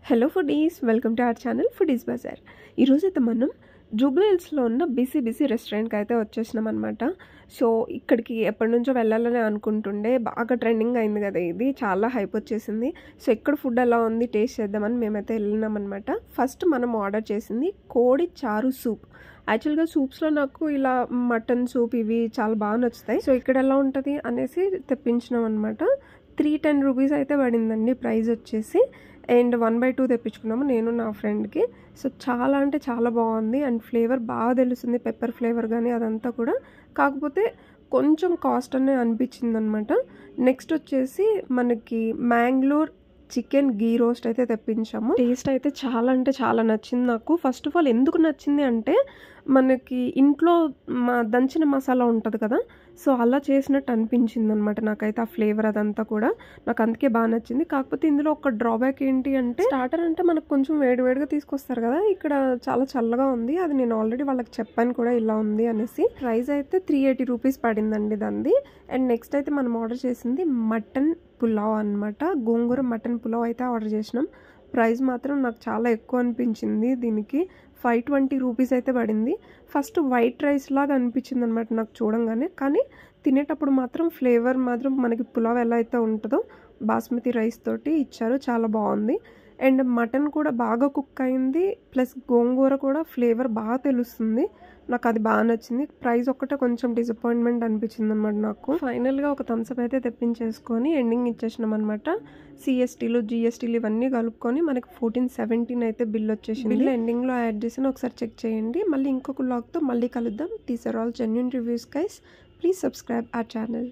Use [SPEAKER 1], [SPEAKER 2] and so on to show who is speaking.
[SPEAKER 1] Hello foodies, welcome to our channel foodies bazaar. ఈరోజైతే మనం Jubilee హిల్స్లో ఉన్న బీసీ రెస్టారెంట్కి అయితే వచ్చేసినాం అనమాట. సో ఇక్కడికి ఎప్పటి నుంచో వెళ్ళాలని అనుకుంటుండే, బాగా ట్రెండింగ్ అయింది కదా, ఇది చాలా హైప్ వచ్చేసింది. సో ఇక్కడ ఫుడ్ ఎలా ఉంది టేస్ట్ చేద్దామని మేమైతే వెళ్ళినాం అనమాట. ఫస్ట్ మనం ఆర్డర్ చేసింది కోడి చారు సూప్. యాక్చువల్గా సూప్స్లో నాకు ఇలా మటన్ సూప్ ఇవి చాలా బాగా నచ్చుతాయి. సో ఇక్కడ ఎలా ఉంటుంది అనేసి తెప్పించినాం అనమాట. 310 రూపీస్ అయితే పడిందండి ప్రైస్ వచ్చేసి. అండ్ 1/2 తెప్పించుకున్నాము నేను నా ఫ్రెండ్కి. సో చాలా అంటే చాలా బాగుంది అండ్ ఫ్లేవర్ బాగా తెలుస్తుంది, పెప్పర్ ఫ్లేవర్ కానీ అదంతా కూడా. కాకపోతే కొంచెం కాస్ట్ అనే అనిపించింది అనమాట. నెక్స్ట్ వచ్చేసి మనకి మ్యాంగ్లూర్ చికెన్ గీ రోస్ట్ అయితే తెప్పించాము. టేస్ట్ అయితే చాలా అంటే చాలా నచ్చింది నాకు. ఫస్ట్ ఆఫ్ ఆల్ ఎందుకు నచ్చింది అంటే, మనకి ఇంట్లో దంచిన మసాలా ఉంటుంది కదా, సో అలా చేసినట్టు అనిపించింది అనమాట నాకైతే. ఆ ఫ్లేవర్ అదంతా కూడా నాకు అందుకే బాగా నచ్చింది. కాకపోతే ఇందులో ఒక డ్రాబ్యాక్ ఏంటి అంటే, స్టార్టర్ అంటే మనకు కొంచెం వేడివేడిగా తీసుకొస్తారు కదా, ఇక్కడ చాలా చల్లగా ఉంది. అది నేను ఆల్రెడీ వాళ్ళకి చెప్పాను కూడా ఇలా ఉంది అనేసి. ప్రైస్ అయితే 380 రూపీస్ పడిందండి దాన్ని. అండ్ నెక్స్ట్ అయితే మనం ఆర్డర్ చేసింది మటన్ పులావ్ అనమాట. గోంగూర మటన్ పులావ్ అయితే ఆర్డర్ చేసినాం. ప్రైస్ మాత్రం నాకు చాలా ఎక్కువ అనిపించింది. దీనికి 520 రూపీస్ అయితే పడింది. ఫస్ట్ వైట్ రైస్ లాగా అనిపించింది అనమాట నాకు చూడంగానే, కానీ తినేటప్పుడు మాత్రం ఫ్లేవర్ మాత్రం మనకి పులావ్ ఎలా అయితే ఉంటుందో బాస్మతి రైస్ తోటి ఇచ్చారు, చాలా బాగుంది. అండ్ మటన్ కూడా బాగా కుక్ అయింది, ప్లస్ గోంగూర కూడా ఫ్లేవర్ బాగా తెలుస్తుంది. నాకు అది బాగా నచ్చింది. ప్రైస్ ఒక్కటే కొంచెం డిసప్పాయింట్మెంట్ అనిపించింది అనమాట నాకు. ఫైనల్గా ఒక థమ్స్అప్ అయితే తెప్పించేసుకొని ఎండింగ్ ఇచ్చేసినాం అనమాట. సిఎస్టీలు జిఎస్టీలు ఇవన్నీ కలుపుకొని మనకి 1417 అయితే బిల్ వచ్చేసింది. బిల్ ఎండింగ్లో యాడ్ చేసిన ఒకసారి చెక్ చేయండి. మళ్ళీ ఇంకొక వ్లాగ్తో మళ్ళీ కలుద్దాం. These are all genuine reviews guys. Please subscribe our channel.